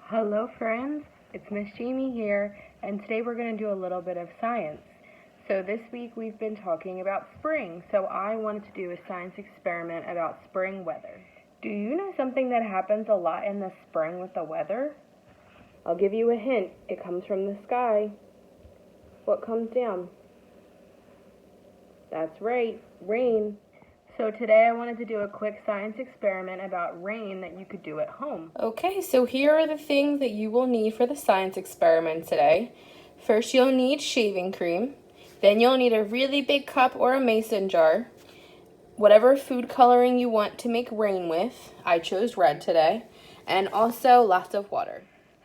Hello friends, it's Miss Jamie here, and today we're going to do a little bit of science. So this week we've been talking about spring, so I wanted to do a science experiment about spring weather. Do you know something that happens a lot in the spring with the weather? I'll give you a hint. It comes from the sky. What comes down? That's right, rain. So today I wanted to do a quick science experiment about rain that you could do at home. Okay, so here are the things that you will need for the science experiment today. First, you'll need shaving cream. Then you'll need a really big cup or a mason jar. Whatever food coloring you want to make rain with. I chose red today. And also lots of water.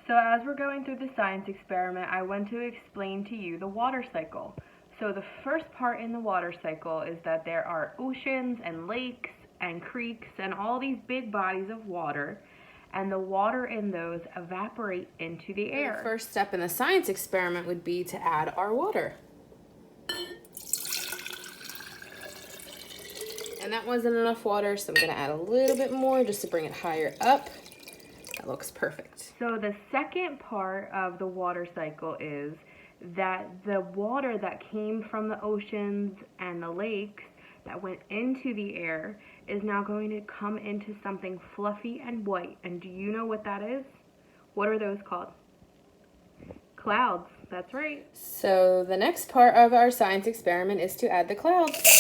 So as we're going through the science experiment, I want to explain to you the water cycle. So the first part in the water cycle is that there are oceans and lakes and creeks and all these big bodies of water, and the water in those evaporate into the air. The first step in the science experiment would be to add our water. And that wasn't enough water, so I'm going to add a little bit more just to bring it higher up. That looks perfect. So the second part of the water cycle is that the water that came from the oceans and the lakes that went into the air is now going to come into something fluffy and white. And do you know what that is? What are those called? Clouds. That's right. So the next part of our science experiment is to add the clouds.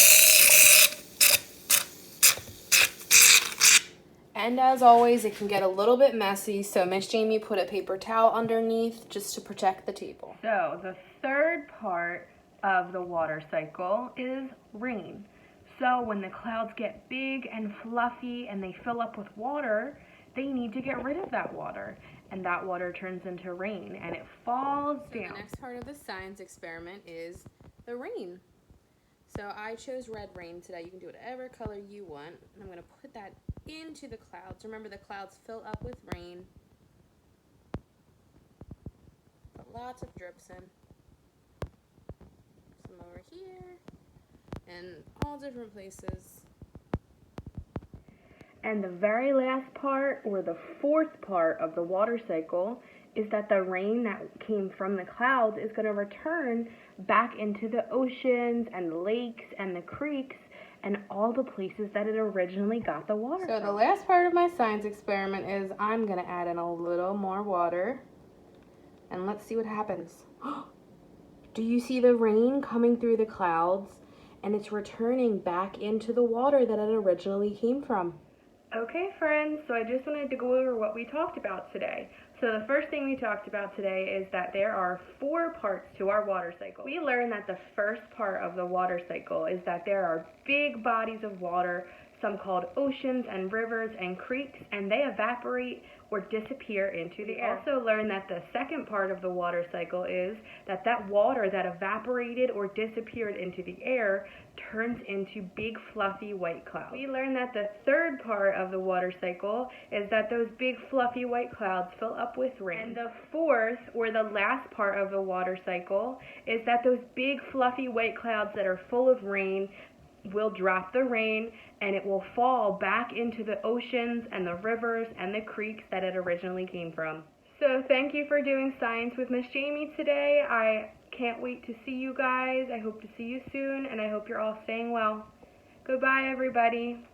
And as always, it can get a little bit messy, so Miss Jamie put a paper towel underneath just to protect the table. So the third part of the water cycle is rain. So when the clouds get big and fluffy and they fill up with water, they need to get rid of that water. And that water turns into rain and it falls down. The next part of the science experiment is the rain. So I chose red rain today. You can do whatever color you want. And I'm going to put that into the clouds. Remember, the clouds fill up with rain. Put lots of drips in. Some over here. And all different places. And the very last part, or the fourth part of the water cycle, is that the rain that came from the clouds is going to return back into the oceans and the lakes and the creeks and all the places that it originally got the water from. So the last part of my science experiment is I'm going to add in a little more water. And let's see what happens. Do you see the rain coming through the clouds? And it's returning back into the water that it originally came from. Okay, friends, so I just wanted to go over what we talked about today. So the first thing we talked about today is that there are 4 parts to our water cycle. We learned that the first part of the water cycle is that there are big bodies of water, some called oceans and rivers and creeks, and they evaporate or disappear into the air. We also learned that the second part of the water cycle is that that water that evaporated or disappeared into the air turns into big fluffy white clouds. We learned that the third part of the water cycle is that those big fluffy white clouds fill up with rain. And the fourth, or the last part of the water cycle, is that those big fluffy white clouds that are full of rain will drop the rain and it will fall back into the oceans and the rivers and the creeks that it originally came from. So thank you for doing science with Miss Jamie today. I can't wait to see you guys. I hope to see you soon, and I hope you're all staying well. Goodbye, everybody.